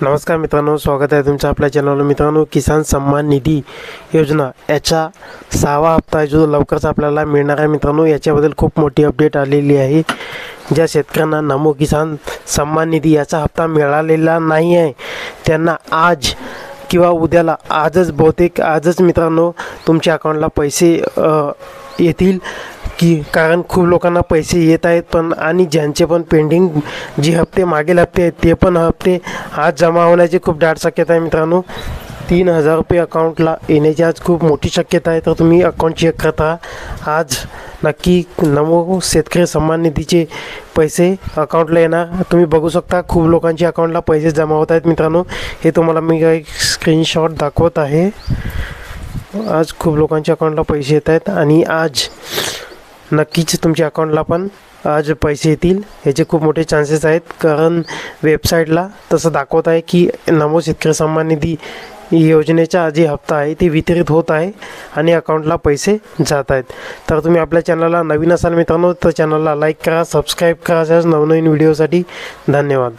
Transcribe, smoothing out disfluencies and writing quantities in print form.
नमस्कार मित्रांनो, स्वागत आहे तुमचं आपल्या चॅनलवर। मित्रांनो, किसान सम्मान निधी योजना याचा 6वा हप्ता जो लवकरच आपल्याला मिळणार आहे मित्रांनो, याच्याबद्दल खूप मोठी अपडेट आलेली आहे। ज्या शेतकऱ्यांना नमो किसान सम्मान निधी याचा हप्ता मिळालेला नाही आहे त्यांना आज किंवा उद्याला बहुतेक आजच मित्रांनो तुमच्या अकाउंटला पैसे येतील कारण खूप लोकांना पैसे येत आहेत पण आणि ज्यांचे पण पेंडिंग जे हप्ते मागील हप्ते आहेत ते पण हप्ते आज जमा होण्याची खूप दाट शक्यता आहे मित्रांनो। 3000 रुपये अकाउंटला येण्याची आज खूप मोठी शक्यता आहे। तर तुम्ही अकाउंट चेक करत राहा, आज नक्की नमो शेतकरी सम्मान निधीचे पैसे अकाउंटला येणार। तुम्ही बघू शकता खूप लोकांच्या अकाउंटला पैसे जमा होत आहेत मित्रांनो। हे तुम्हाला मी एक स्क्रीनशॉट दाखवत आहे। आज खूप लोकांच्या अकाउंटला पैसे येत आहेत आणि आज नक्कीच तुमच्या अकाउंटला पण आज पैसे येतील याचे खूप मोठे चान्सेस आहेत, कारण वेबसाईटला तसं दाखवत आहे की नमो शेतकरी सम्मान निधी योजनेचा जे हप्ता आहे ते वितरित होत आहे आणि अकाउंटला पैसे जात आहेत। तर तुम्ही आपल्या चॅनलला नवीन असाल मित्रांनो तर चॅनलला लाईक करा, सबस्क्राईब करा अशाच नवनवीन व्हिडिओसाठी। धन्यवाद।